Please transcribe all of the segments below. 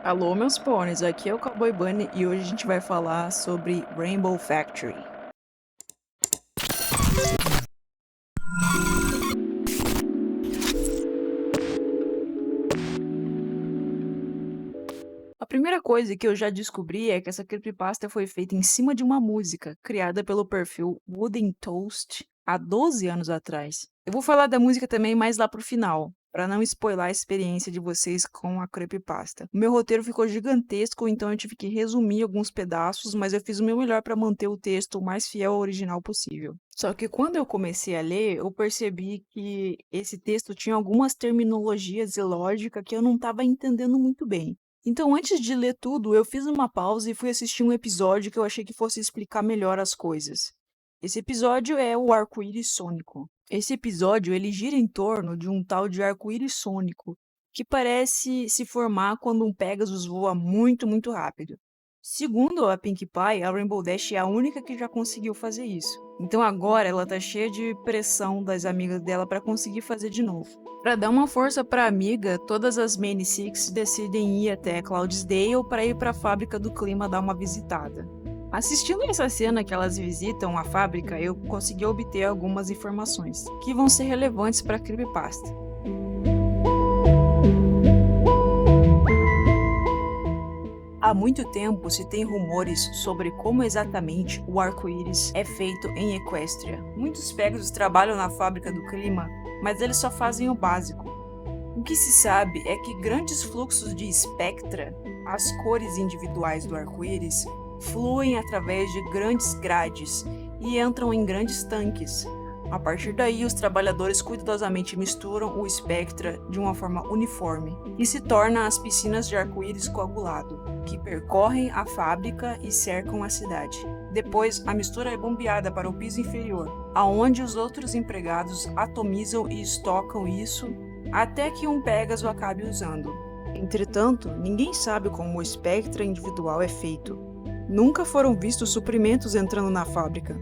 Alô, meus pôneis, aqui é o Cowboy Bunny e hoje a gente vai falar sobre Rainbow Factory. A primeira coisa que eu já descobri é que essa creepypasta foi feita em cima de uma música criada pelo perfil Wooden Toast há 12 anos atrás. Eu vou falar da música também mais lá pro final, para não spoiler a experiência de vocês com a creepypasta. O meu roteiro ficou gigantesco, então eu tive que resumir alguns pedaços, mas eu fiz o meu melhor para manter o texto o mais fiel ao original possível. Só que quando eu comecei a ler, eu percebi que esse texto tinha algumas terminologias e lógica que eu não estava entendendo muito bem. Então, antes de ler tudo, eu fiz uma pausa e fui assistir um episódio que eu achei que fosse explicar melhor as coisas. Esse episódio é o Arco-Íris Sônico. Esse episódio ele gira em torno de um tal de arco-íris sônico, que parece se formar quando um Pegasus voa muito, muito rápido. Segundo a Pinkie Pie, a Rainbow Dash é a única que já conseguiu fazer isso. Então agora ela tá cheia de pressão das amigas dela para conseguir fazer de novo. Para dar uma força para a amiga, todas as Many Six decidem ir até Cloudsdale para ir para a fábrica do clima dar uma visitada. Assistindo essa cena que elas visitam a fábrica, eu consegui obter algumas informações que vão ser relevantes para a creepypasta. Há muito tempo se tem rumores sobre como exatamente o arco-íris é feito em Equestria. Muitos Pegasus trabalham na fábrica do clima, mas eles só fazem o básico. O que se sabe é que grandes fluxos de espectra, as cores individuais do arco-íris, fluem através de grandes grades e entram em grandes tanques. A partir daí, os trabalhadores cuidadosamente misturam o espectra de uma forma uniforme e se torna as piscinas de arco-íris coagulado, que percorrem a fábrica e cercam a cidade. Depois, a mistura é bombeada para o piso inferior, aonde os outros empregados atomizam e estocam isso até que um Pégaso acabe usando. Entretanto, ninguém sabe como o espectro individual é feito. Nunca foram vistos suprimentos entrando na fábrica.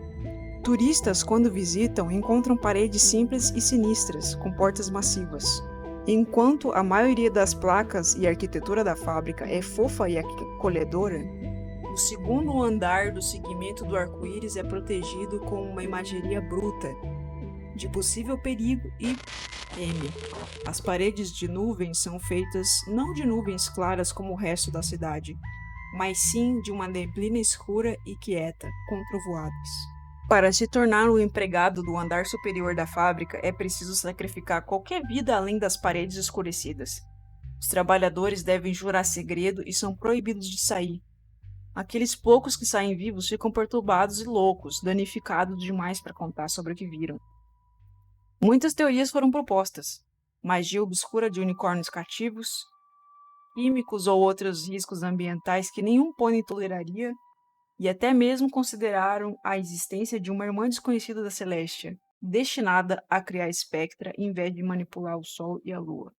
Turistas, quando visitam, encontram paredes simples e sinistras, com portas massivas. Enquanto a maioria das placas e arquitetura da fábrica é fofa e acolhedora, o segundo andar do segmento do arco-íris é protegido com uma imageria bruta, de possível perigo e M. As paredes de nuvens são feitas não de nuvens claras como o resto da cidade, mas sim de uma neblina escura e quieta, com trovoadas. Para se tornar o empregado do andar superior da fábrica, é preciso sacrificar qualquer vida além das paredes escurecidas. Os trabalhadores devem jurar segredo e são proibidos de sair. Aqueles poucos que saem vivos ficam perturbados e loucos, danificados demais para contar sobre o que viram. Muitas teorias foram propostas. Magia obscura de unicórnios cativos, químicos ou outros riscos ambientais que nenhum pônei toleraria, e até mesmo consideraram a existência de uma irmã desconhecida da Celestia, destinada a criar Spectra em vez de manipular o Sol e a Lua.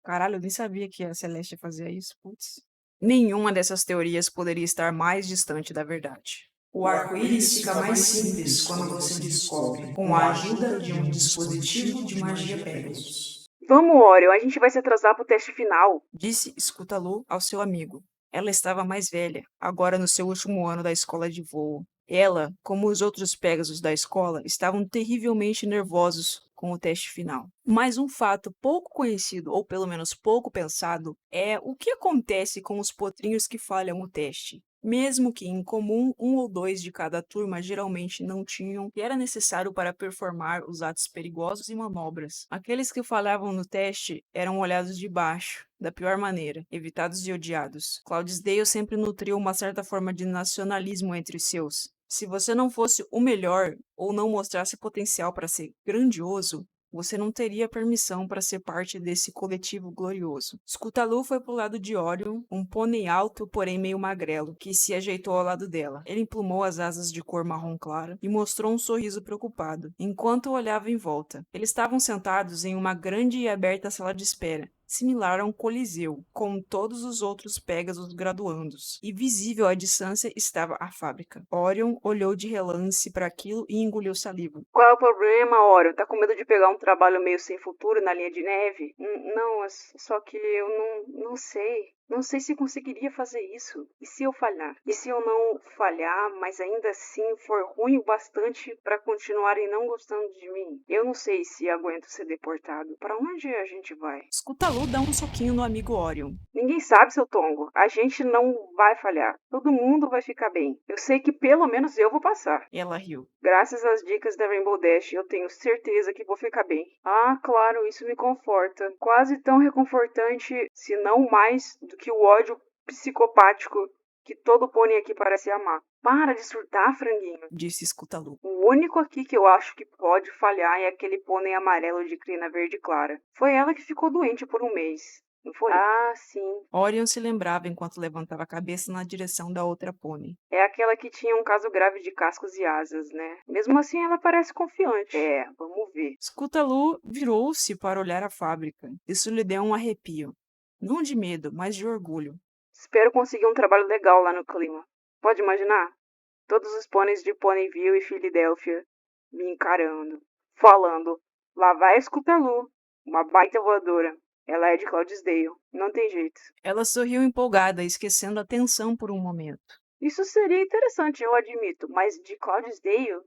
Caralho, eu nem sabia que a Celestia fazia isso, putz. Nenhuma dessas teorias poderia estar mais distante da verdade. O arco-íris fica mais simples quando você descobre, com a ajuda de um dispositivo de magia Pegasus. Vamos, Orion, a gente vai se atrasar pro teste final, disse Scutalu ao seu amigo. Ela estava mais velha, agora no seu último ano da escola de voo. Ela, como os outros Pegasus da escola, estavam terrivelmente nervosos com o teste final. Mas um fato pouco conhecido, ou pelo menos pouco pensado, é o que acontece com os potrinhos que falham o teste. Mesmo que em comum, um ou dois de cada turma geralmente não tinham o que era necessário para performar os atos perigosos e manobras. Aqueles que falhavam no teste eram olhados de baixo, da pior maneira, evitados e odiados. Cloudsdale sempre nutriu uma certa forma de nacionalismo entre os seus. Se você não fosse o melhor ou não mostrasse potencial para ser grandioso, você não teria permissão para ser parte desse coletivo glorioso. Scutalu foi pro lado de Orion, um pônei alto, porém meio magrelo, que se ajeitou ao lado dela. Ele emplumou as asas de cor marrom clara e mostrou um sorriso preocupado, enquanto olhava em volta. Eles estavam sentados em uma grande e aberta sala de espera, similar a um coliseu, com todos os outros Pégasos graduandos, e visível à distância estava a fábrica. Orion olhou de relance para aquilo e engoliu saliva. Qual é o problema, Orion? Tá com medo de pegar um trabalho meio sem futuro na linha de neve? Não, só que eu não sei. Não sei se conseguiria fazer isso. E se eu falhar? E se eu não falhar, mas ainda assim for ruim o bastante para continuarem não gostando de mim? Eu não sei se aguento ser deportado. Para onde a gente vai? Scootaloo dá um soquinho no amigo Orion. Ninguém sabe, seu Tongo. A gente não vai falhar. Todo mundo vai ficar bem. Eu sei que pelo menos eu vou passar. Ela riu. Graças às dicas da Rainbow Dash, eu tenho certeza que vou ficar bem. Ah, claro, isso me conforta. Quase tão reconfortante, se não mais, do que o ódio psicopático que todo pônei aqui parece amar. Para de surtar, franguinho, disse Scootaloo. O único aqui que eu acho que pode falhar é aquele pônei amarelo de crina verde clara. Foi ela que ficou doente por um mês. Não foi? Ah, sim. Orion se lembrava enquanto levantava a cabeça na direção da outra pônei. É aquela que tinha um caso grave de cascos e asas, né? Mesmo assim, ela parece confiante. É, vamos ver. Scootaloo virou-se para olhar a fábrica. Isso lhe deu um arrepio. Não de medo, mas de orgulho. Espero conseguir um trabalho legal lá no clima. Pode imaginar? Todos os pôneis de Ponyville e Filadélfia me encarando, falando, lá vai Scootaloo, uma baita voadora. Ela é de Cloudsdale, não tem jeito. Ela sorriu empolgada, esquecendo a tensão por um momento. Isso seria interessante, eu admito, mas de Cloudsdale,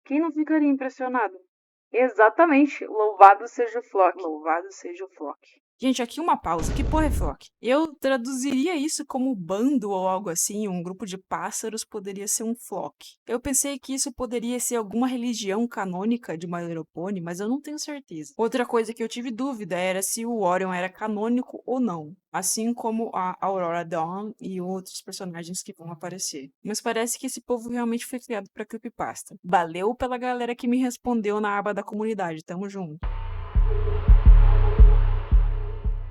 quem não ficaria impressionado? Exatamente, louvado seja o Flock. Louvado seja o Flock. Gente, aqui uma pausa. Que porra é flock? Eu traduziria isso como bando ou algo assim, um grupo de pássaros poderia ser um flock. Eu pensei que isso poderia ser alguma religião canônica de My Little Pony, mas eu não tenho certeza. Outra coisa que eu tive dúvida era se o Orion era canônico ou não, assim como a Aurora Dawn e outros personagens que vão aparecer. Mas parece que esse povo realmente foi criado pra creepypasta. Valeu pela galera que me respondeu na aba da comunidade, tamo junto.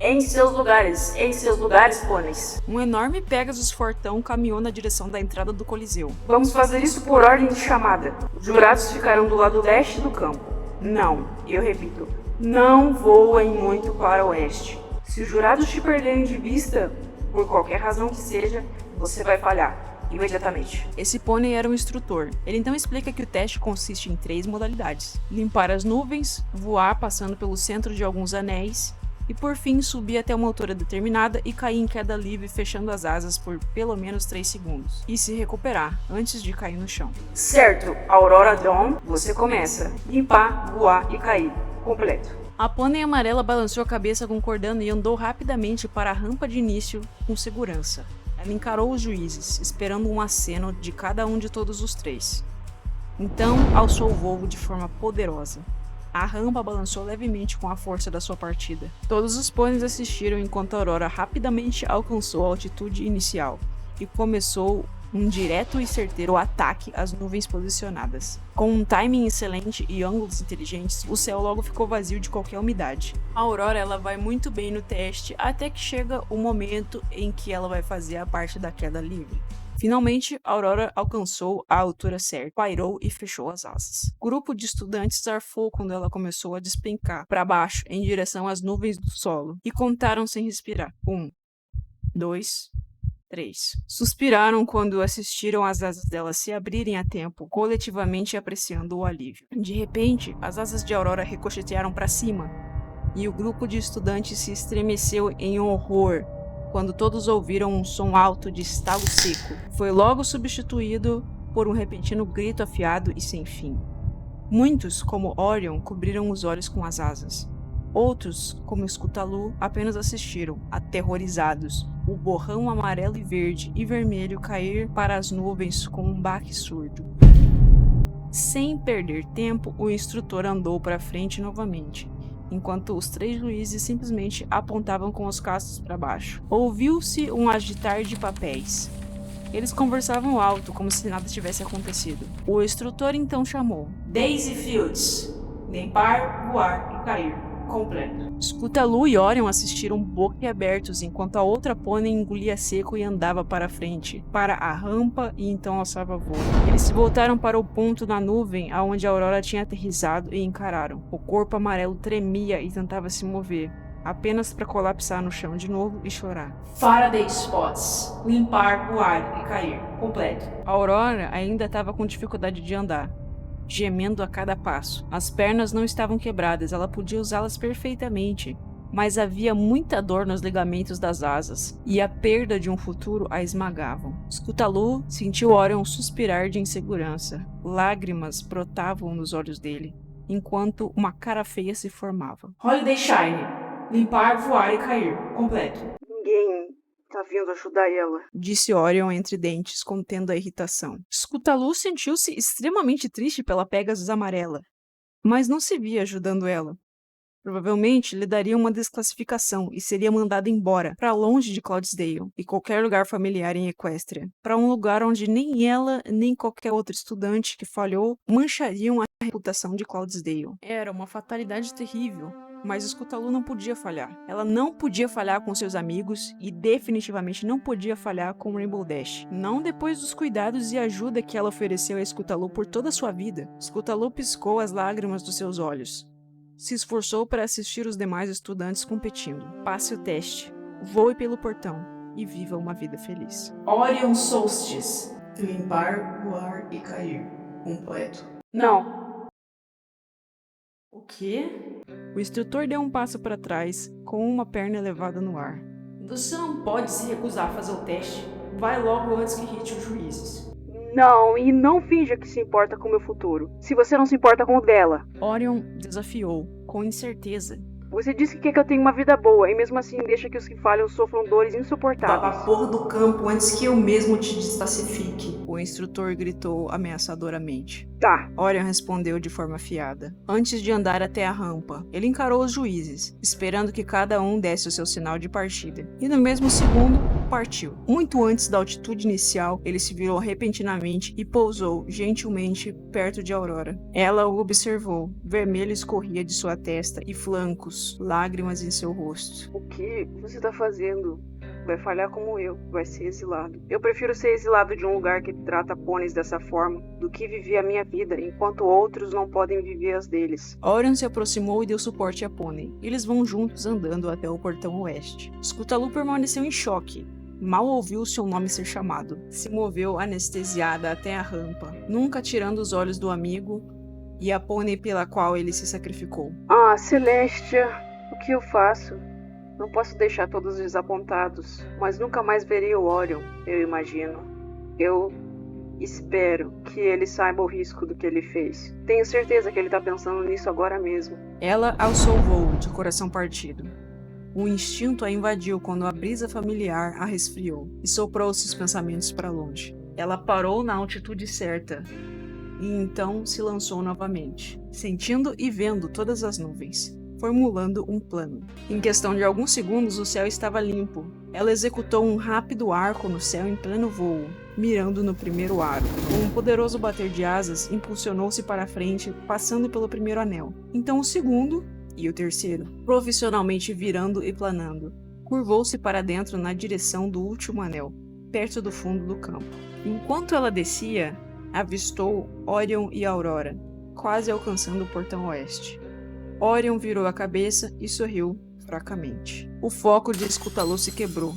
Em seus lugares, pôneis. Um enorme Pegasus fortão caminhou na direção da entrada do Coliseu. Vamos fazer isso por ordem de chamada. Os jurados ficarão do lado leste do campo. Não, eu repito, não voem muito para o oeste. Se os jurados te perderem de vista, por qualquer razão que seja, você vai falhar. Imediatamente. Esse pônei era um instrutor. Ele então explica que o teste consiste em 3 modalidades: limpar as nuvens, voar passando pelo centro de alguns anéis e por fim subir até uma altura determinada e cair em queda livre fechando as asas por pelo menos 3 segundos e se recuperar antes de cair no chão. Certo, Aurora Dawn, você começa. Limpar, voar e cair. Completo. A pônei amarela balançou a cabeça concordando e andou rapidamente para a rampa de início com segurança. Ela encarou os juízes, esperando um aceno de cada um de todos os 3. Então alçou o voo de forma poderosa. A rampa balançou levemente com a força da sua partida. Todos os pôneis assistiram enquanto a Aurora rapidamente alcançou a altitude inicial e começou um direto e certeiro ataque às nuvens posicionadas. Com um timing excelente e ângulos inteligentes, o céu logo ficou vazio de qualquer umidade. A Aurora ela vai muito bem no teste até que chega o momento em que ela vai fazer a parte da queda livre. Finalmente, a Aurora alcançou a altura certa, pairou e fechou as asas. O grupo de estudantes zarfou quando ela começou a despencar para baixo em direção às nuvens do solo e contaram sem respirar. 1, 2, 3. Suspiraram quando assistiram as asas dela se abrirem a tempo, coletivamente apreciando o alívio. De repente, as asas de Aurora ricochetearam para cima e o grupo de estudantes se estremeceu em horror quando todos ouviram um som alto de estalo seco. Foi logo substituído por um repentino grito afiado e sem fim. Muitos, como Orion, cobriram os olhos com as asas. Outros, como Scootaloo, apenas assistiram, aterrorizados, o borrão amarelo e verde e vermelho cair para as nuvens com um baque surdo. Sem perder tempo, o instrutor andou para frente novamente, enquanto os 3 juízes simplesmente apontavam com os cascos para baixo. Ouviu-se um agitar de papéis. Eles conversavam alto, como se nada tivesse acontecido. O instrutor então chamou: Daisy Fields. Limpar, voar e cair. Completo. Scootaloo e Orion assistiram boquiabertos enquanto a outra pônei engolia seco e andava para frente, para a rampa e então alçava voo. Eles se voltaram para o ponto na nuvem aonde a Aurora tinha aterrissado e encararam. O corpo amarelo tremia e tentava se mover, apenas para colapsar no chão de novo e chorar. Faraday Spots. Limpar, voar e cair. Completo. A Aurora ainda estava com dificuldade de andar, gemendo a cada passo. As pernas não estavam quebradas, ela podia usá-las perfeitamente, mas havia muita dor nos ligamentos das asas, e a perda de um futuro a esmagavam. Scutalu sentiu Orion suspirar de insegurança. Lágrimas brotavam nos olhos dele, enquanto uma cara feia se formava. Holiday Shine. Limpar, voar e cair. Completo. Ninguém tá vindo ajudar ela, disse Orion entre dentes, contendo a irritação. Scutalu sentiu-se extremamente triste pela Pegasus amarela, mas não se via ajudando ela. Provavelmente lhe daria uma desclassificação e seria mandada embora, para longe de Cloudsdale e qualquer lugar familiar em Equestria, para um lugar onde nem ela nem qualquer outro estudante que falhou manchariam a reputação de Cloudsdale. Era uma fatalidade terrível, mas Scutalu não podia falhar. Ela não podia falhar com seus amigos e definitivamente não podia falhar com Rainbow Dash. Não depois dos cuidados e ajuda que ela ofereceu a Scutalu por toda a sua vida. Scutalu piscou as lágrimas dos seus olhos. Se esforçou para assistir os demais estudantes competindo. Passe o teste, voe pelo portão e viva uma vida feliz. Orion Solstice. Limpar, voar e cair. Completo. Não. O quê? O instrutor deu um passo para trás, com uma perna elevada no ar. Você não pode se recusar a fazer o teste. Vai logo antes que irrite os juízes. Não, e não finja que se importa com o meu futuro, se você não se importa com o dela. Orion desafiou, com incerteza. Você disse que quer que eu tenha uma vida boa, e mesmo assim deixa que os que falham sofram dores insuportáveis. Vá pra porra do campo antes que eu mesmo te desclassifique. O instrutor gritou ameaçadoramente. Tá. Orion respondeu de forma afiada. Antes de andar até a rampa, ele encarou os juízes, esperando que cada um desse o seu sinal de partida. E no mesmo segundo, partiu. Muito antes da altitude inicial, ele se virou repentinamente e pousou, gentilmente, perto de Aurora. Ela o observou. Vermelho escorria de sua testa e flancos, lágrimas em seu rosto. O que você tá fazendo? Vai falhar como eu, vai ser exilado. Eu prefiro ser exilado de um lugar que trata pôneis dessa forma do que viver a minha vida, enquanto outros não podem viver as deles. Orion se aproximou e deu suporte a pônei. Eles vão juntos andando até o portão oeste. Scutalu permaneceu em choque. Mal ouviu seu nome ser chamado. Se moveu anestesiada até a rampa, nunca tirando os olhos do amigo e a pônei pela qual ele se sacrificou. Ah, Celestia, o que eu faço? Não posso deixar todos desapontados, mas nunca mais verei o Orion, eu imagino. Eu espero que ele saiba o risco do que ele fez. Tenho certeza que ele tá pensando nisso agora mesmo. Ela alçou o voo, de coração partido. O instinto a invadiu quando a brisa familiar a resfriou e soprou seus pensamentos para longe. Ela parou na altitude certa e então se lançou novamente, sentindo e vendo todas as nuvens, formulando um plano. Em questão de alguns segundos, o céu estava limpo. Ela executou um rápido arco no céu em pleno voo, mirando no primeiro aro. Com um poderoso bater de asas, impulsionou-se para a frente, passando pelo primeiro anel. Então o segundo e o terceiro, profissionalmente virando e planando. Curvou-se para dentro na direção do último anel, perto do fundo do campo. Enquanto ela descia, avistou Orion e Aurora, quase alcançando o portão oeste. Orion virou a cabeça e sorriu fracamente. O foco de Scutalu se quebrou.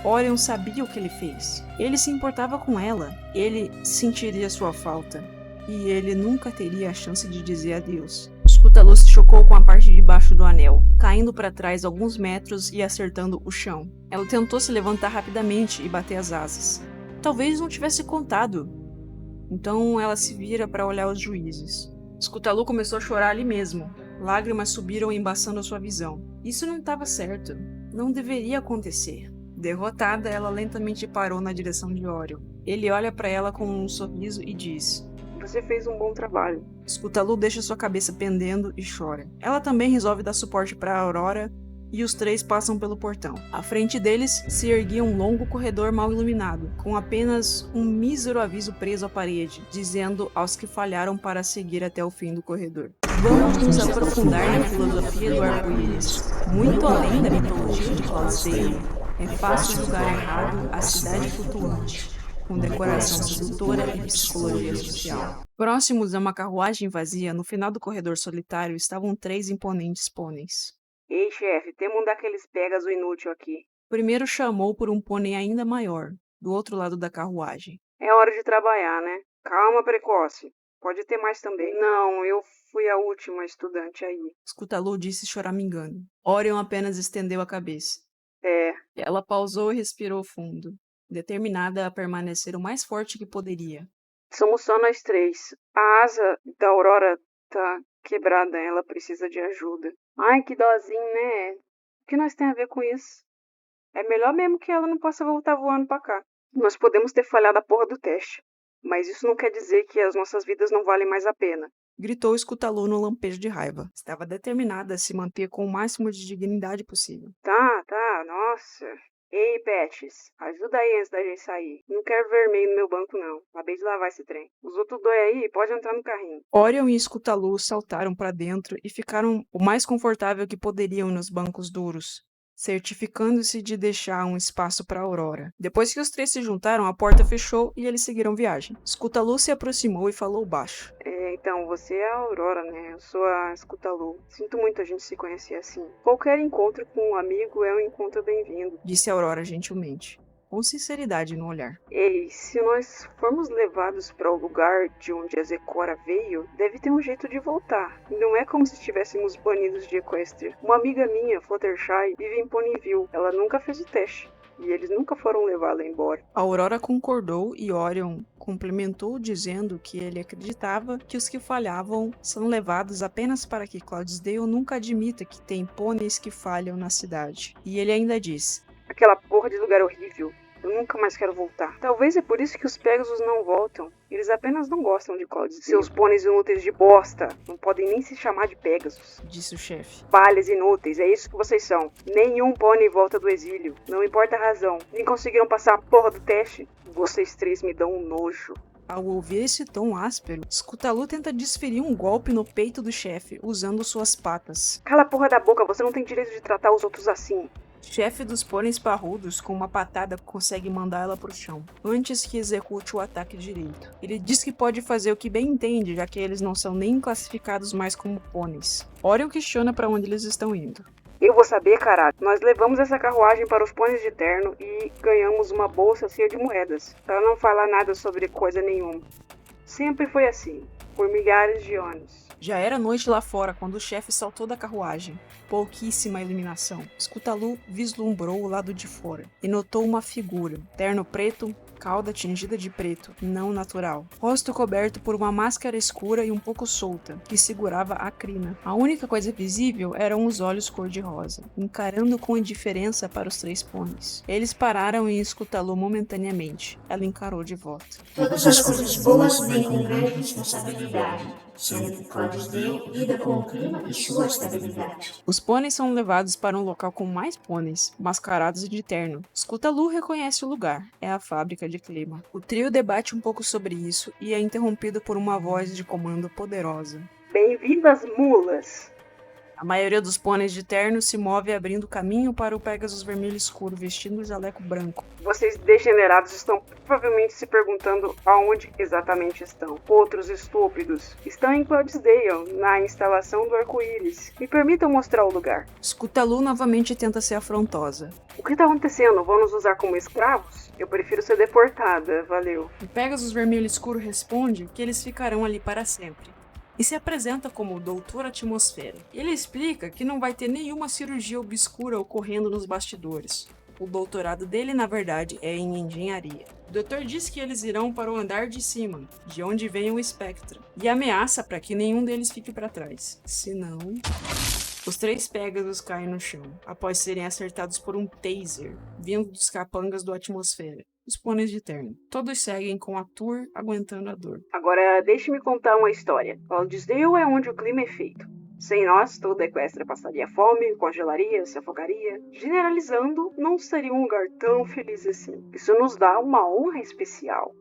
Orion sabia o que ele fez. Ele se importava com ela. Ele sentiria sua falta. E ele nunca teria a chance de dizer adeus. Scutalu se chocou com a parte de baixo do anel, caindo para trás alguns metros e acertando o chão. Ela tentou se levantar rapidamente e bater as asas. Talvez não tivesse contado. Então ela se vira para olhar os juízes. Scutalu começou a chorar ali mesmo. Lágrimas subiram embaçando a sua visão. Isso não estava certo. Não deveria acontecer. Derrotada, ela lentamente parou na direção de Orion. Ele olha para ela com um sorriso e diz: Você fez um bom trabalho. Scutalu deixa sua cabeça pendendo e chora. Ela também resolve dar suporte para Aurora e os três passam pelo portão. À frente deles se erguia um longo corredor mal iluminado, com apenas um mísero aviso preso à parede, dizendo aos que falharam para seguir até o fim do corredor. Vamos nos aprofundar na filosofia do arco-íris, muito além da mitologia de Cloudsdale. É fácil julgar errado a cidade flutuante, com decoração sedutora e psicologia social. Próximos a uma carruagem vazia, no final do corredor solitário, estavam 3 imponentes pôneis. Ei, chefe, temos um daqueles Pegasus inútil aqui. O primeiro chamou por um pônei ainda maior, do outro lado da carruagem. É hora de trabalhar, né? Calma, precoce. Pode ter mais também. Não, eu fui a última estudante aí. Scutalu disse choramingando. Orion apenas estendeu a cabeça. É, Ela pausou e respirou fundo, determinada a permanecer o mais forte que poderia. somos só nós três. A asa da Aurora tá quebrada, ela precisa de ajuda. Ai, que dozinho, né? O que nós tem a ver com isso? É melhor mesmo que ela não possa voltar voando pra cá. Nós podemos ter falhado a porra do teste, mas isso não quer dizer que as nossas vidas não valem mais a pena. Gritou Scutalu no lampejo de raiva. Estava determinada a se manter com o máximo de dignidade possível. Tá, nossa. Ei, Patches, ajuda aí antes da gente sair. Não quero vermelho no meu banco, não. Acabei de lavar esse trem. Os outros dois aí, pode entrar no carrinho. Orion e Scutalu saltaram para dentro e ficaram o mais confortável que poderiam nos bancos duros, certificando-se de deixar um espaço para Aurora. Depois que os três se juntaram, a porta fechou e eles seguiram viagem. Scutalu se aproximou e falou baixo. Então, você é a Aurora, né? Eu sou a Scutalu. Sinto muito a gente se conhecer assim. Qualquer encontro com um amigo é um encontro bem-vindo. Disse Aurora gentilmente, com sinceridade no olhar. Ei, se nós formos levados para o lugar de onde a Zecora veio, deve ter um jeito de voltar. Não é como se estivéssemos banidos de Equestria. Uma amiga minha, Fluttershy, vive em Ponyville. Ela nunca fez o teste. E eles nunca foram levá-la embora. A Aurora concordou e Orion complementou dizendo que ele acreditava que os que falhavam são levados apenas para que Cloudsdale nunca admita que tem pôneis que falham na cidade. E ele ainda diz: Aquela porra de lugar horrível. Eu nunca mais quero voltar. Talvez é por isso que os Pegasus não voltam. Eles apenas não gostam de Cloudsdale. Seus pôneis inúteis de bosta. Não podem nem se chamar de Pegasus. Disse o chefe. Falhas inúteis, é isso que vocês são. Nenhum pônei volta do exílio. Não importa a razão. Nem conseguiram passar a porra do teste. Vocês três me dão um nojo. Ao ouvir esse tom áspero, Scutalu tenta desferir um golpe no peito do chefe, usando suas patas. Cala a porra da boca, você não tem direito de tratar os outros assim. Chefe dos pôneis parrudos, com uma patada, consegue mandar ela pro chão, antes que execute o ataque direito. Ele diz que pode fazer o que bem entende, já que eles não são nem classificados mais como pôneis. Orion questiona para onde eles estão indo. Eu vou saber, caralho. Nós levamos essa carruagem para os pôneis de terno e ganhamos uma bolsa cheia de moedas, para não falar nada sobre coisa nenhuma. Sempre foi assim, por milhares de anos. Já era noite lá fora quando o chefe saltou da carruagem. Pouquíssima iluminação. Scutalu vislumbrou o lado de fora e notou uma figura. Terno preto, cauda tingida de preto, não natural. Rosto coberto por uma máscara escura e um pouco solta, que segurava a crina. A única coisa visível eram os olhos cor-de-rosa, encarando com indiferença para os três pôneis. Eles pararam em Scutalu momentaneamente. Ela encarou de volta. Todas as coisas boas vêm com grande responsabilidade, sendo que Cloudsdale lida com o clima e sua estabilidade. Os pôneis são levados para um local com mais pôneis, mascarados de terno. Scutalu reconhece o lugar. É a fábrica de clima. O trio debate um pouco sobre isso e é interrompido por uma voz de comando poderosa. Bem-vindas, mulas! A maioria dos pôneis de terno se move abrindo caminho para o Pegasus vermelho escuro, vestindo o jaleco branco. Vocês degenerados estão provavelmente se perguntando aonde exatamente estão. Outros estúpidos estão em Cloudsdale, na instalação do arco-íris. Me permitam mostrar o lugar. Scutalu novamente tenta ser afrontosa. O que está acontecendo? Vão nos usar como escravos? Eu prefiro ser deportada, valeu. O Pegasus vermelho escuro responde que eles ficarão ali para sempre. E se apresenta como o Doutor Atmosfera. Ele explica que não vai ter nenhuma cirurgia obscura ocorrendo nos bastidores. O doutorado dele, na verdade, é em engenharia. O doutor diz que eles irão para o andar de cima, de onde vem o Spectra, e ameaça para que nenhum deles fique para trás. Senão... Os três Pegasus caem no chão, após serem acertados por um taser, vindo dos capangas do Atmosfera. Os pôneis de terno. Todos seguem com a Tour aguentando a dor. Agora, deixe-me contar uma história. Cloudsdale é onde o clima é feito. Sem nós, toda a Equestria passaria fome, congelaria, se afogaria. Generalizando, não seria um lugar tão feliz assim. Isso nos dá uma honra especial.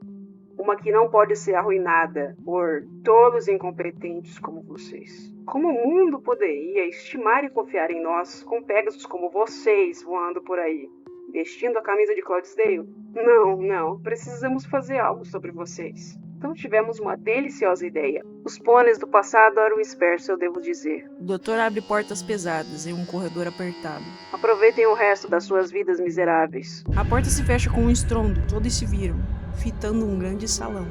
Uma que não pode ser arruinada por tolos incompetentes como vocês. Como o mundo poderia estimar e confiar em nós com Pegasus como vocês voando por aí? Vestindo a camisa de Cloudsdale? Não. Precisamos fazer algo sobre vocês. Então tivemos uma deliciosa ideia. Os pôneis do passado eram espertos, eu devo dizer. O doutor abre portas pesadas em um corredor apertado. Aproveitem o resto das suas vidas miseráveis. A porta se fecha com um estrondo, todos se viram, fitando um grande salão,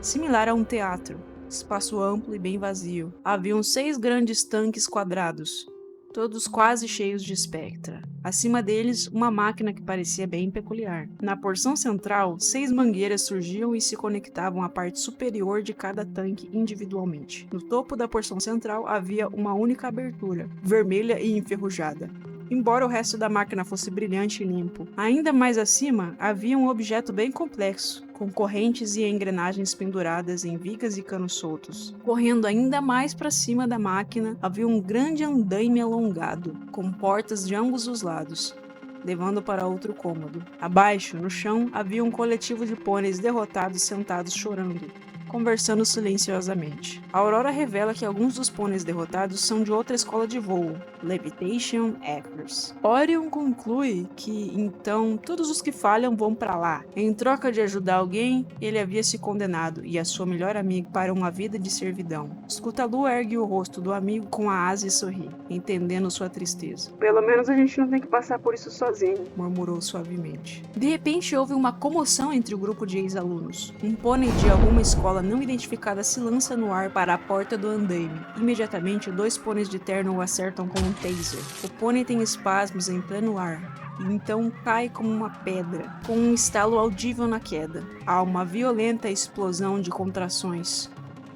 similar a um teatro. Espaço amplo e bem vazio. Haviam 6 grandes tanques quadrados, todos quase cheios de Spectra. Acima deles, uma máquina que parecia bem peculiar. Na porção central, 6 mangueiras surgiam e se conectavam à parte superior de cada tanque individualmente. No topo da porção central havia uma única abertura, vermelha e enferrujada, embora o resto da máquina fosse brilhante e limpo. Ainda mais acima, havia um objeto bem complexo, com correntes e engrenagens penduradas em vigas e canos soltos. Correndo ainda mais para cima da máquina, havia um grande andaime alongado, com portas de ambos os lados, levando para outro cômodo. Abaixo, no chão, havia um coletivo de pôneis derrotados sentados chorando, conversando silenciosamente. A Aurora revela que alguns dos pôneis derrotados são de outra escola de voo, Levitation Actors. Orion conclui que, então, todos os que falham vão para lá. Em troca de ajudar alguém, ele havia se condenado e a sua melhor amiga para uma vida de servidão. Scutalu ergue o rosto do amigo com a asa e sorri, entendendo sua tristeza. Pelo menos a gente não tem que passar por isso sozinho, murmurou suavemente. De repente houve uma comoção entre o grupo de ex-alunos. Um pônei de alguma escola não identificada se lança no ar para a porta do andaime. Imediatamente, 2 pôneis de terno o acertam com um taser. O pônei tem espasmos em pleno ar, e então cai como uma pedra, com um estalo audível na queda. Há uma violenta explosão de contrações.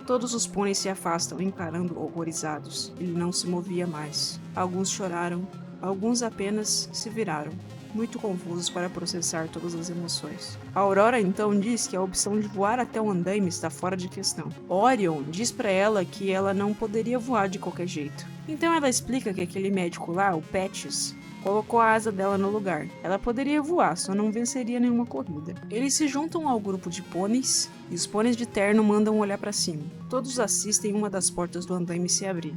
Todos os pôneis se afastam, encarando horrorizados. Ele não se movia mais. Alguns choraram, alguns apenas se viraram, muito confusos para processar todas as emoções. A Aurora então diz que a opção de voar até o andaime está fora de questão. Orion diz para ela que ela não poderia voar de qualquer jeito. Então ela explica que aquele médico lá, o Patches, colocou a asa dela no lugar. Ela poderia voar, só não venceria nenhuma corrida. Eles se juntam ao grupo de pôneis e os pôneis de terno mandam olhar para cima. Todos assistem uma das portas do andaime se abrir.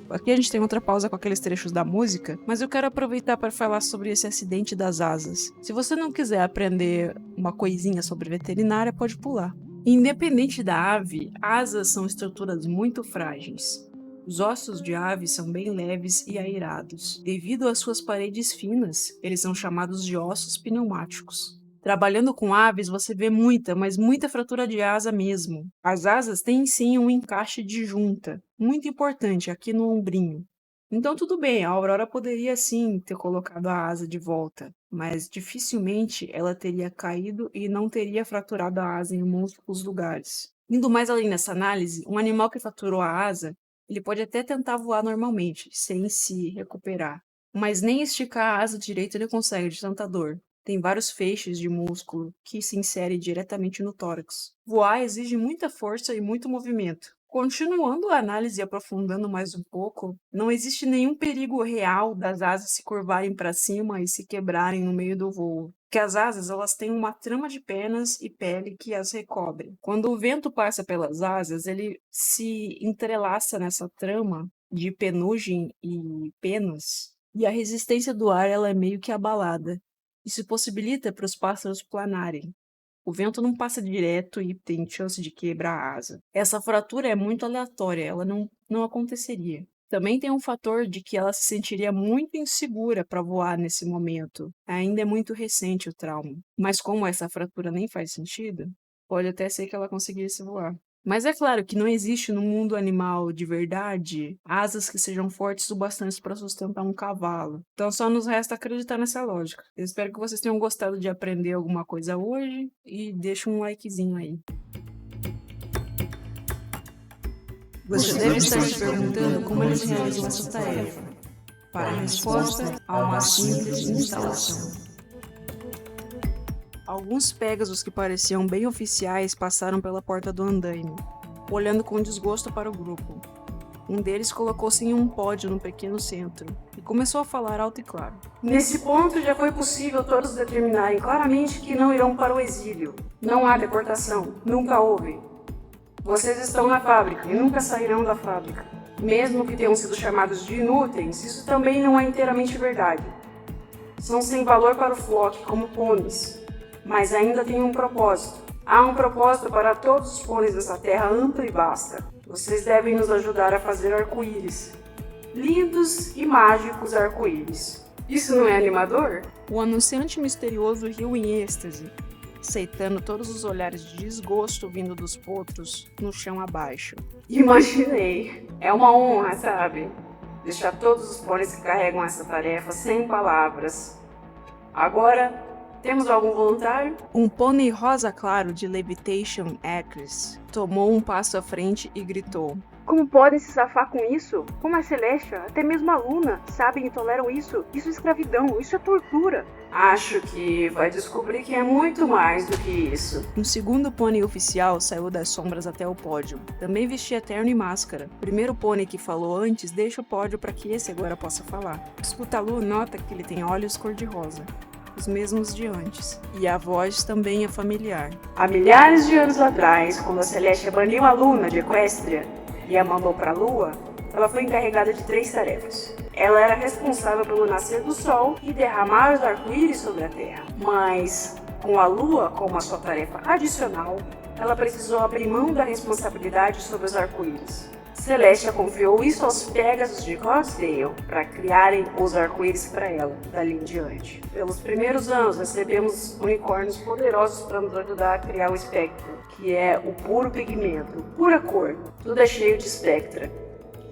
Aqui a gente tem outra pausa com aqueles trechos da música, mas eu quero aproveitar para falar sobre esse acidente das asas. Se você não quiser aprender uma coisinha sobre veterinária, pode pular. Independente da ave, asas são estruturas muito frágeis. Os ossos de ave são bem leves e aerados. Devido às suas paredes finas, eles são chamados de ossos pneumáticos. Trabalhando com aves, você vê muita, mas muita fratura de asa mesmo. As asas têm sim um encaixe de junta, muito importante aqui no ombrinho. Então tudo bem, a Aurora poderia sim ter colocado a asa de volta, mas dificilmente ela teria caído e não teria fraturado a asa em múltiplos lugares. Indo mais além nessa análise, um animal que fraturou a asa, ele pode até tentar voar normalmente, sem se recuperar, mas nem esticar a asa direita ele consegue de tanta dor. Tem vários feixes de músculo que se inserem diretamente no tórax. Voar exige muita força e muito movimento. Continuando a análise e aprofundando mais um pouco, não existe nenhum perigo real das asas se curvarem para cima e se quebrarem no meio do voo. Porque as asas elas têm uma trama de penas e pele que as recobre. Quando o vento passa pelas asas, ele se entrelaça nessa trama de penugem e penas, e a resistência do ar ela é meio que abalada. Isso possibilita para os pássaros planarem. O vento não passa direto e tem chance de quebrar a asa. Essa fratura é muito aleatória, ela não aconteceria. Também tem um fator de que ela se sentiria muito insegura para voar nesse momento. Ainda é muito recente o trauma. Mas como essa fratura nem faz sentido, pode até ser que ela conseguisse voar. Mas é claro que não existe no mundo animal de verdade asas que sejam fortes o bastante para sustentar um cavalo. Então só nos resta acreditar nessa lógica. Eu espero que vocês tenham gostado de aprender alguma coisa hoje e deixa um likezinho aí. Você deve estar se perguntando como eles realizam essa tarefa. Para a resposta, há uma simples instalação. Alguns Pegasus que pareciam bem oficiais passaram pela porta do andaime, olhando com desgosto para o grupo. Um deles colocou-se em um pódio no pequeno centro e começou a falar alto e claro. Nesse ponto já foi possível todos determinarem claramente que não irão para o exílio. Não há deportação, nunca houve. Vocês estão na fábrica e nunca sairão da fábrica. Mesmo que tenham sido chamados de inúteis, isso também não é inteiramente verdade. São sem valor para o flock como pôneis. Mas ainda tem um propósito. Há um propósito para todos os pôneis dessa terra ampla e vasta. Vocês devem nos ajudar a fazer arco-íris. Lindos e mágicos arco-íris. Isso não é animador? O anunciante misterioso riu em êxtase. aceitando todos os olhares de desgosto vindo dos potros no chão abaixo. Imaginei. É uma honra, sabe? Deixar todos os pôneis que carregam essa tarefa sem palavras. Agora, temos algum voluntário? Um pônei rosa claro de Levitation Acres tomou um passo à frente e gritou: Como podem se safar com isso? Como a Celestia, até mesmo a Luna, sabem e toleram isso? Isso é escravidão, isso é tortura. Acho que vai descobrir que é muito mais do que isso. Um segundo pônei oficial saiu das sombras até o pódio. Também vestia terno e máscara. O primeiro pônei que falou antes deixa o pódio para que esse agora possa falar. Scutalu nota que ele tem olhos cor-de-rosa, os mesmos de antes, e a voz também é familiar. Há milhares de anos atrás, quando a Celestia baniu a Luna de Equestria e a mandou para a Lua, ela foi encarregada de 3 tarefas. Ela era responsável pelo nascer do Sol e derramar os arco-íris sobre a Terra. Mas, com a Lua como a sua tarefa adicional, ela precisou abrir mão da responsabilidade sobre os arco-íris. Celestia confiou isso aos Pégasos de Cloudsdale para criarem os arco-íris para ela, dali em diante. Pelos primeiros anos, recebemos unicórnios poderosos para nos ajudar a criar o espectro, que é o puro pigmento, pura cor. Tudo é cheio de espectra.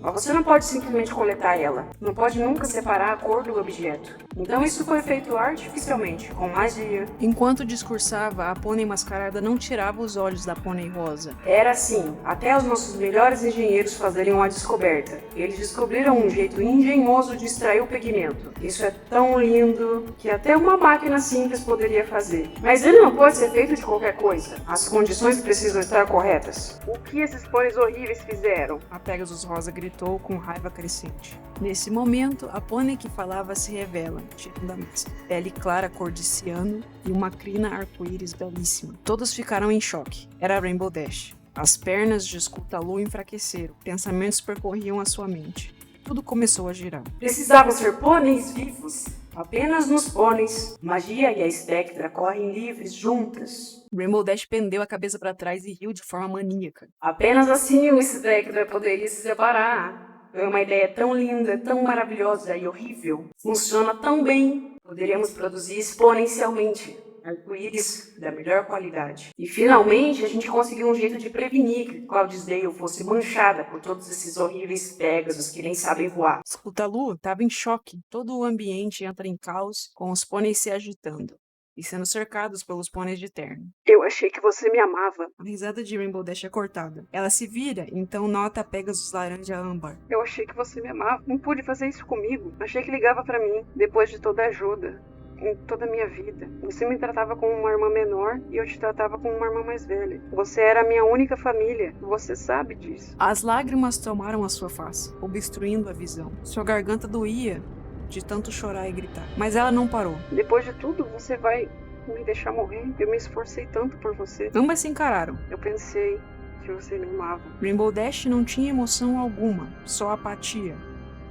Mas você não pode simplesmente coletar ela. Não pode nunca separar a cor do objeto. Então isso foi feito artificialmente, com magia. Enquanto discursava, a pônei mascarada não tirava os olhos da pônei rosa. Era assim, até os nossos melhores engenheiros fazeriam uma descoberta. Eles descobriram um jeito engenhoso de extrair o pigmento. Isso é tão lindo que até uma máquina simples poderia fazer. Mas ele não pode ser feito de qualquer coisa. As condições precisam estar corretas. O que esses pôneis horríveis fizeram? A Pegasus Rosa gritou com raiva crescente. Nesse momento, a pônei que falava se revela, tirando a máscara. Pele clara cor de ciano e uma crina arco-íris belíssima. Todos ficaram em choque. Era Rainbow Dash. As pernas de Scutalu enfraqueceram. Pensamentos percorriam a sua mente. Tudo começou a girar. Precisavam ser pôneis vivos. Apenas nos pôneis. Magia e a Spectra correm livres juntas. Rainbow Dash pendeu a cabeça para trás e riu de forma maníaca. Apenas assim o Spectra poderia se separar. É uma ideia tão linda, tão maravilhosa e horrível. Funciona tão bem. Poderíamos produzir exponencialmente arco-íris da melhor qualidade. E finalmente a gente conseguiu um jeito de prevenir que Cloudsdale fosse manchada por todos esses horríveis Pégasos que nem sabem voar. Scutalu estava em choque. Todo o ambiente entra em caos, com os pôneis se agitando e sendo cercados pelos pôneis de terno. Eu achei que você me amava. A risada de Rainbow Dash é cortada. Ela se vira, então nota a Pegasus laranja âmbar. Eu achei que você me amava. Não pude fazer isso comigo. Achei que ligava pra mim, depois de toda a ajuda. Em toda a minha vida. Você me tratava como uma irmã menor e eu te tratava como uma irmã mais velha. Você era a minha única família. Você sabe disso. As lágrimas tomaram a sua face, obstruindo a visão. Sua garganta doía de tanto chorar e gritar. Mas ela não parou. Depois de tudo, você vai me deixar morrer? Eu me esforcei tanto por você. Ambas se encararam. Eu pensei que você me amava. Rainbow Dash não tinha emoção alguma, só apatia.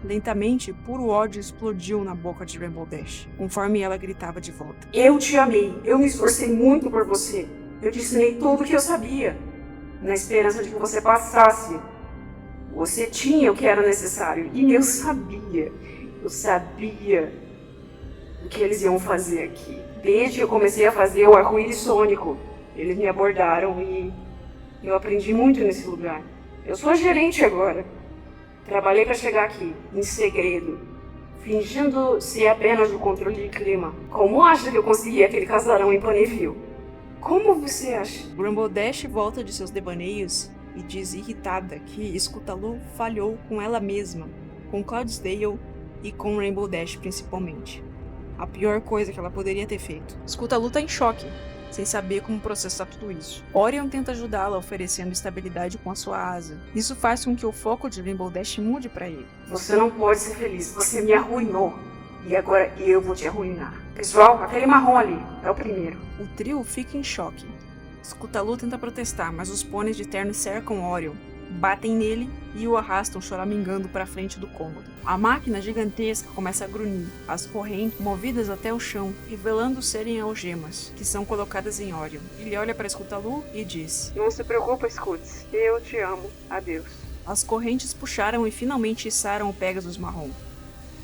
Lentamente, puro ódio explodiu na boca de Rainbow Dash, conforme ela gritava de volta. Eu te amei. Eu me esforcei muito por você. Eu te ensinei tudo o que eu sabia, na esperança de que você passasse. Você tinha o que era necessário. E eu sabia o que eles iam fazer aqui. Desde que eu comecei a fazer o arco-íris sônico, eles me abordaram e eu aprendi muito nesse lugar. Eu sou a gerente agora. Trabalhei para chegar aqui, em segredo, fingindo ser apenas o controle de clima. Como acha que eu consegui aquele casarão em Ponyville? Como você acha? Rainbow Dash volta de seus devaneios e diz irritada que Scutalu falhou com ela mesma, com Cloudsdale e com Rainbow Dash principalmente. A pior coisa que ela poderia ter feito. Scutalu tá em choque, sem saber como processar tudo isso. Orion tenta ajudá-la oferecendo estabilidade com a sua asa. Isso faz com que o foco de Rainbow Dash mude para ele. Você não pode ser feliz, você me arruinou. E agora eu vou te arruinar. Pessoal, aquele marrom ali é o primeiro. O trio fica em choque. Scutalu tenta protestar, mas os pôneis de terno cercam Orion, batem nele e o arrastam choramingando para frente do cômodo. A máquina gigantesca começa a grunhir, as correntes movidas até o chão, revelando serem algemas, que são colocadas em Orion. Ele olha para Scutalu e diz: Não se preocupa, Scutes. Eu te amo. Adeus. As correntes puxaram e finalmente içaram o Pegasus marrom.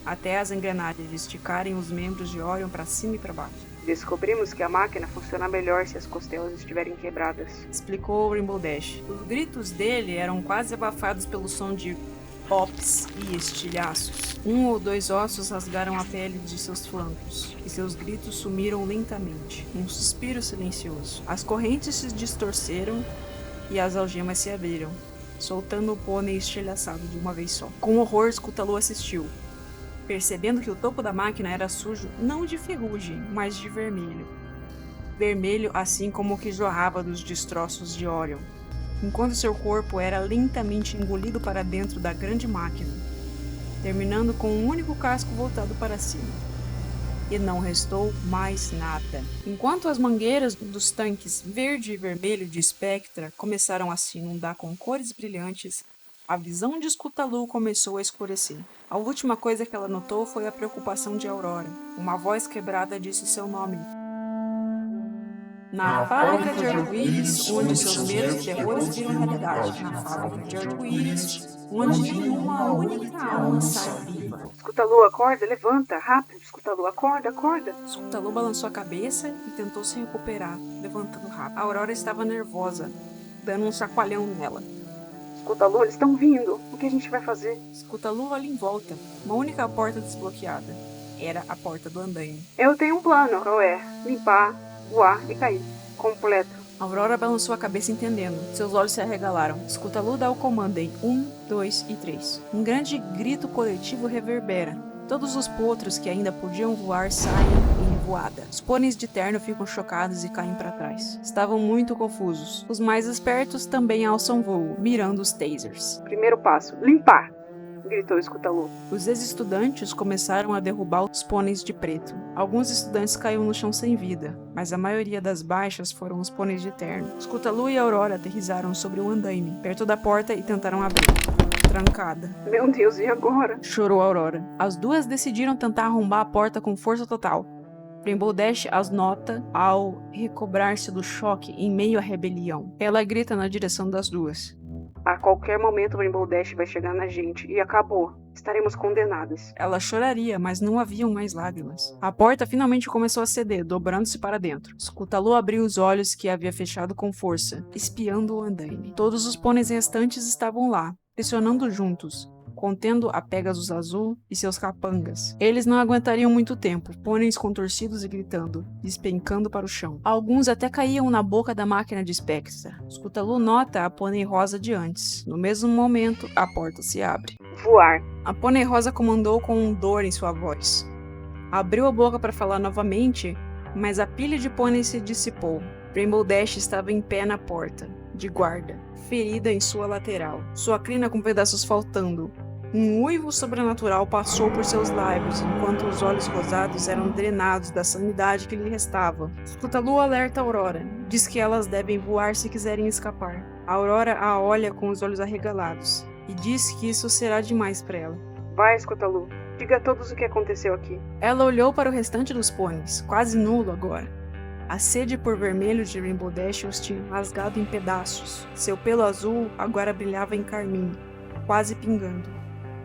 até as engrenagens esticarem os membros de Orion para cima e para baixo. Descobrimos que a máquina funciona melhor se as costelas estiverem quebradas, explicou Rainbow Dash. Os gritos dele eram quase abafados pelo som de pops e estilhaços. 1 ou 2 ossos rasgaram a pele de seus flancos, e seus gritos sumiram lentamente, um suspiro silencioso. As correntes se distorceram e as algemas se abriram, soltando o pônei estilhaçado de uma vez só. Com horror, Scutalu assistiu, percebendo que o topo da máquina era sujo não de ferrugem, mas de vermelho. Vermelho assim como o que jorrava dos destroços de Orion, enquanto seu corpo era lentamente engolido para dentro da grande máquina, terminando com um único casco voltado para cima. E não restou mais nada. Enquanto as mangueiras dos tanques verde e vermelho de Spectra começaram a se inundar com cores brilhantes, a visão de Scutalu começou a escurecer. A última coisa que ela notou foi a preocupação de Aurora. Uma voz quebrada disse seu nome. Na fábrica de arco-íris, onde seus medos e terrores viram realidade. Na fábrica de arco-íris, onde nenhuma única alma sai viva. Scutalu, acorda, levanta, rápido, Scutalu, acorda, acorda. Scutalu balançou a cabeça e tentou se recuperar, levantando rápido. A Aurora estava nervosa, dando um chacoalhão nela. Scutalu, eles estão vindo. O que a gente vai fazer? Scutalu olha em volta. Uma única porta desbloqueada. Era a porta do andaime. Eu tenho um plano. Qual é? Limpar, voar e cair. Completo. Aurora balançou a cabeça entendendo. Seus olhos se arregalaram. Scutalu dá o comando em 1, 2 e 3. Um grande grito coletivo reverbera. Todos os potros que ainda podiam voar saem em voada. Os pôneis de terno ficam chocados e caem para trás. Estavam muito confusos. Os mais espertos também alçam voo, mirando os tasers. Primeiro passo, limpar! Gritou Scutalu. Os ex-estudantes começaram a derrubar os pôneis de preto. Alguns estudantes caíram no chão sem vida, mas a maioria das baixas foram os pôneis de terno. Scutalu e Aurora aterrizaram sobre o andaime, perto da porta, e tentaram abrir. Trancada. Meu Deus, e agora? Chorou Aurora. As duas decidiram tentar arrombar a porta com força total. Rainbow Dash as nota ao recobrar-se do choque em meio à rebelião. Ela grita na direção das duas. A qualquer momento o Rainbow Dash vai chegar na gente e acabou. Estaremos condenadas. Ela choraria, mas não haviam mais lágrimas. A porta finalmente começou a ceder, dobrando-se para dentro. Scutalu abriu os olhos que havia fechado com força, espiando o andaime. Todos os pôneis restantes estavam lá, pressionando juntos, contendo a Pegasus azul e seus capangas. Eles não aguentariam muito tempo, pôneis contorcidos e gritando, despencando para o chão. Alguns até caíam na boca da máquina de Spectra. Scutalu nota a pônei rosa de antes. No mesmo momento, a porta se abre. Voar. A pônei rosa comandou com dor em sua voz. Abriu a boca para falar novamente, mas a pilha de pôneis se dissipou. Rainbow Dash estava em pé na porta, de guarda, ferida em sua lateral, sua crina com pedaços faltando. Um uivo sobrenatural passou por seus lábios, enquanto os olhos rosados eram drenados da sanidade que lhe restava. Scutalu alerta a Aurora, diz que elas devem voar se quiserem escapar. A Aurora a olha com os olhos arregalados, e diz que isso será demais para ela. Vai, Scutalu, diga a todos o que aconteceu aqui. Ela olhou para o restante dos pôneis, quase nulo agora. A sede por vermelho de Rainbow Dash os tinha rasgado em pedaços. Seu pelo azul agora brilhava em carmim, quase pingando.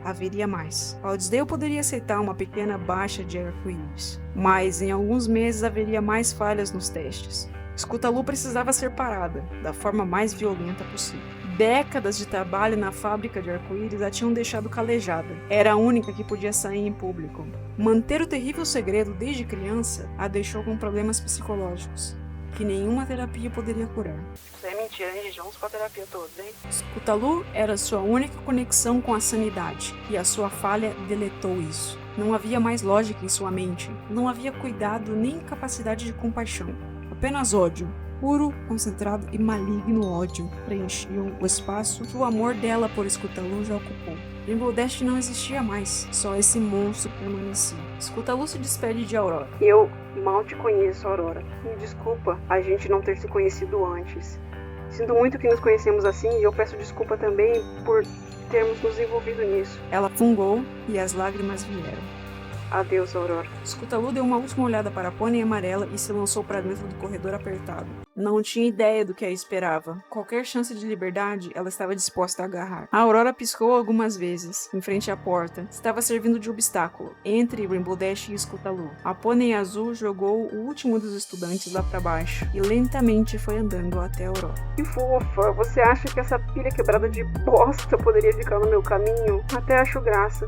Haveria mais. Cloudsdale poderia aceitar uma pequena baixa de arco-íris, mas em alguns meses haveria mais falhas nos testes. Scutalu precisava ser parada, da forma mais violenta possível. Décadas de trabalho na fábrica de arco-íris a tinham deixado calejada. Era a única que podia sair em público. Manter o terrível segredo desde criança a deixou com problemas psicológicos, que nenhuma terapia poderia curar. Isso é mentira, hein, gente? Vamos pra terapia todos, hein? Scutalu era sua única conexão com a sanidade, e a sua falha deletou isso. Não havia mais lógica em sua mente, não havia cuidado nem capacidade de compaixão. Apenas ódio, puro, concentrado e maligno ódio preenchiam o espaço que o amor dela por Scutalu já ocupou. Rainbow Dash não existia mais, só esse monstro permanecia. Scutalu se despede de Aurora. Eu mal te conheço, Aurora. Me desculpa a gente não ter se conhecido antes. Sinto muito que nos conhecemos assim e eu peço desculpa também por termos nos envolvido nisso. Ela fungou e as lágrimas vieram. Adeus, Aurora. Scootaloo deu uma última olhada para a pônei amarela e se lançou para dentro do corredor apertado. Não tinha ideia do que a esperava. Qualquer chance de liberdade, ela estava disposta a agarrar. A Aurora piscou algumas vezes, em frente à porta. Estava servindo de obstáculo, entre Rainbow Dash e Scootaloo. A pônei azul jogou o último dos estudantes lá para baixo e lentamente foi andando até a Aurora. Que fofa, você acha que essa pilha quebrada de bosta poderia ficar no meu caminho? Até acho graça.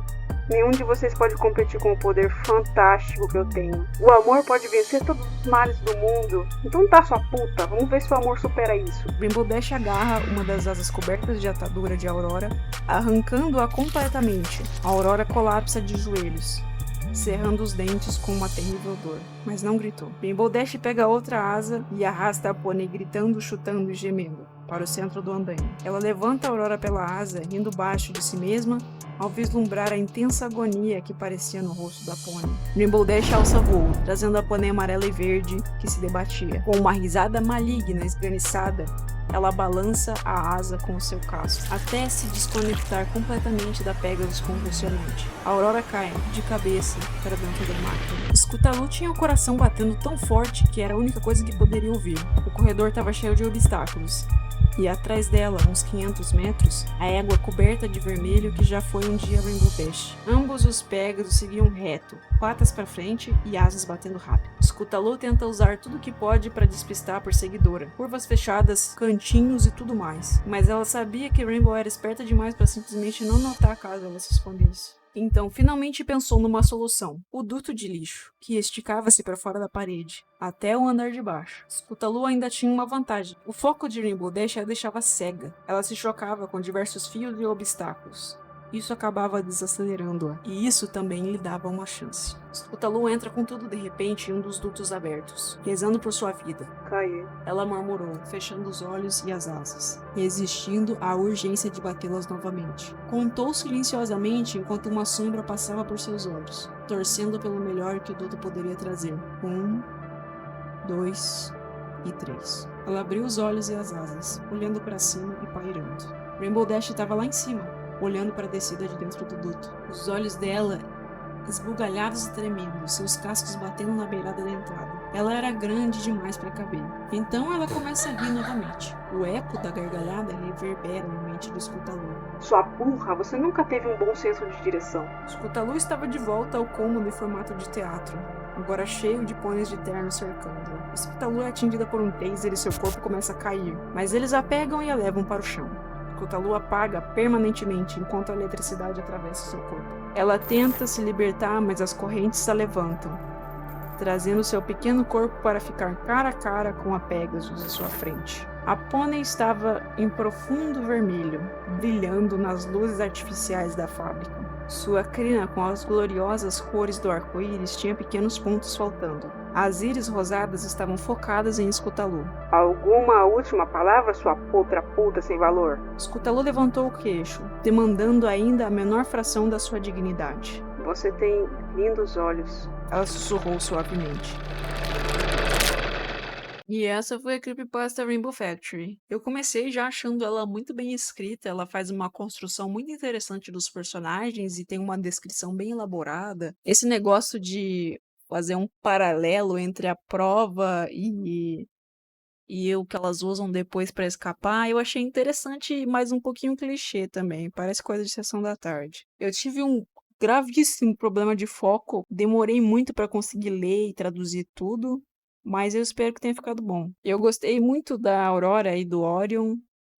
Nenhum de vocês pode competir com o poder fantástico que eu tenho. O amor pode vencer todos os males do mundo. Então tá, sua puta, vamos ver se o amor supera isso. Rainbow Dash agarra uma das asas cobertas de atadura de Aurora, arrancando-a completamente. A Aurora colapsa de joelhos, cerrando os dentes com uma terrível dor, mas não gritou. Rainbow Dash pega outra asa e arrasta a pônei gritando, chutando e gemendo para o centro do andaime. Ela levanta a Aurora pela asa, rindo baixo de si mesma, ao vislumbrar a intensa agonia que parecia no rosto da pônei. Rainbow Dash alça voo, trazendo a pônei amarela e verde que se debatia. Com uma risada maligna esganiçada, ela balança a asa com o seu casco, até se desconectar completamente da Pegasus convulsionante. A Aurora cai, de cabeça, para dentro da máquina. Scootaloo tinha o coração batendo tão forte que era a única coisa que poderia ouvir. O corredor estava cheio de obstáculos. E atrás dela, uns 500 metros, a égua coberta de vermelho que já foi um dia Rainbow Dash. Ambos os Pegasus seguiam reto, patas para frente e asas batendo rápido. Scootaloo tenta usar tudo que pode para despistar a perseguidora, curvas fechadas, cantinhos e tudo mais. Mas ela sabia que Rainbow era esperta demais para simplesmente não notar caso ela se escondesse. Então, finalmente pensou numa solução: o duto de lixo, que esticava-se para fora da parede, até o andar de baixo. Scootaloo ainda tinha uma vantagem: o foco de Rainbow Dash a deixava cega. Ela se chocava com diversos fios e obstáculos. Isso acabava desacelerando-a, e isso também lhe dava uma chance. Scootaloo entra com tudo de repente em um dos dutos abertos, rezando por sua vida. Caí. Ela murmurou, fechando os olhos e as asas, resistindo à urgência de batê-las novamente. Contou silenciosamente enquanto uma sombra passava por seus olhos, torcendo pelo melhor que o duto poderia trazer. 1, 2 e 3. Ela abriu os olhos e as asas, olhando para cima e pairando. Rainbow Dash estava lá em cima, olhando para a descida de dentro do duto. Os olhos dela esbugalhados e tremendo, seus cascos batendo na beirada da entrada. Ela era grande demais para caber. Então ela começa a rir novamente. O eco da gargalhada reverbera na mente do Scootaloo. Sua burra, você nunca teve um bom senso de direção. Scootaloo estava de volta ao cômodo em formato de teatro, agora cheio de pôneis de terno cercando-a. Scootaloo é atingida por um taser e seu corpo começa a cair, mas eles a pegam e a levam para o chão. Scootaloo apaga permanentemente enquanto a eletricidade atravessa seu corpo. Ela tenta se libertar, mas as correntes a levantam, trazendo seu pequeno corpo para ficar cara a cara com a Pegasus à sua frente. A pônei estava em profundo vermelho, brilhando nas luzes artificiais da fábrica. Sua crina com as gloriosas cores do arco-íris tinha pequenos pontos faltando. As íris rosadas estavam focadas em Scootaloo. Alguma última palavra, sua outra puta sem valor? Scootaloo levantou o queixo, demandando ainda a menor fração da sua dignidade. Você tem lindos olhos. Ela sussurrou suavemente. E essa foi a creepypasta Rainbow Factory. Eu comecei já achando ela muito bem escrita, ela faz uma construção muito interessante dos personagens e tem uma descrição bem elaborada. Esse negócio de fazer um paralelo entre a prova e o que elas usam depois pra escapar, eu achei interessante, mas um pouquinho clichê também, parece coisa de sessão da tarde. Eu tive um gravíssimo problema de foco, demorei muito pra conseguir ler e traduzir tudo, mas eu espero que tenha ficado bom. Eu gostei muito da Aurora e do Orion,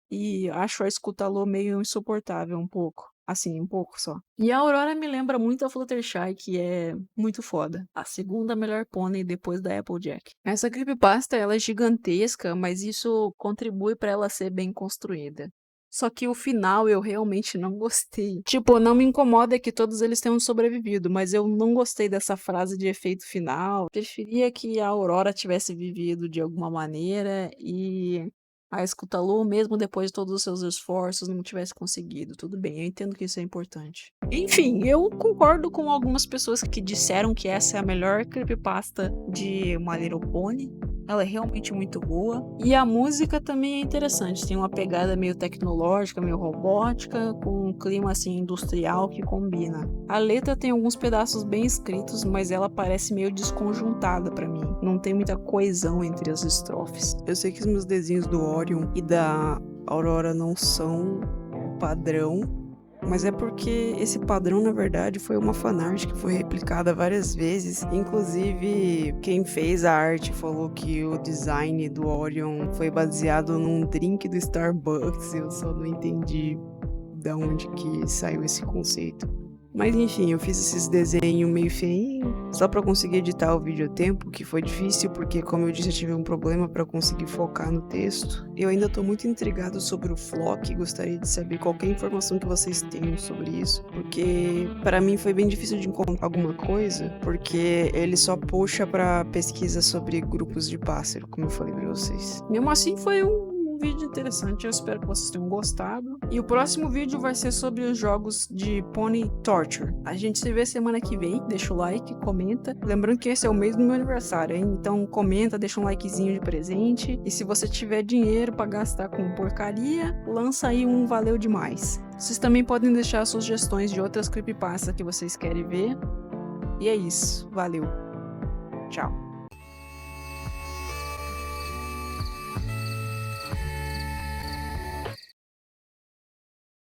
e acho a Scootaloo meio insuportável um pouco. Assim, um pouco só. E a Aurora me lembra muito a Fluttershy, que é muito foda. A segunda melhor pônei depois da Applejack. Essa creepypasta, ela é gigantesca, mas isso contribui pra ela ser bem construída. Só que o final eu realmente não gostei. Tipo, não me incomoda que todos eles tenham sobrevivido, mas eu não gostei dessa frase de efeito final. Preferia que a Aurora tivesse vivido de alguma maneira e a Scootaloo, mesmo depois de todos os seus esforços, não tivesse conseguido. Tudo bem, eu entendo que isso é importante. Enfim, eu concordo com algumas pessoas que disseram que essa é a melhor creepypasta de My Little Pony. Ela é realmente muito boa. E a música também é interessante. Tem uma pegada meio tecnológica, meio robótica, com um clima assim industrial que combina. A letra tem alguns pedaços bem escritos, mas ela parece meio desconjuntada pra mim. Não tem muita coesão entre as estrofes. Eu sei que os meus desenhos do Orion e da Aurora não são o padrão, mas é porque esse padrão, na verdade, foi uma fanart que foi replicada várias vezes. Inclusive, quem fez a arte falou que o design do Orion foi baseado num drink do Starbucks. Eu só não entendi de onde que saiu esse conceito. Mas enfim, eu fiz esses desenhos meio feinho, só pra conseguir editar o vídeo a tempo, que foi difícil porque, como eu disse, eu tive um problema pra conseguir focar no texto. Eu ainda tô muito intrigado sobre o Flock e gostaria de saber qualquer informação que vocês tenham sobre isso, porque pra mim foi bem difícil de encontrar alguma coisa, porque ele só puxa pra pesquisa sobre grupos de pássaro, como eu falei pra vocês. Mesmo assim, foi um vídeo interessante, eu espero que vocês tenham gostado. E o próximo vídeo vai ser sobre os jogos de Pony Torture. A gente se vê semana que vem, deixa o like, comenta. Lembrando que esse é o mês do meu aniversário, hein? Então comenta, deixa um likezinho de presente. E se você tiver dinheiro pra gastar com porcaria, lança aí um valeu demais. Vocês também podem deixar sugestões de outras creepypastas que vocês querem ver. E é isso, valeu. Tchau.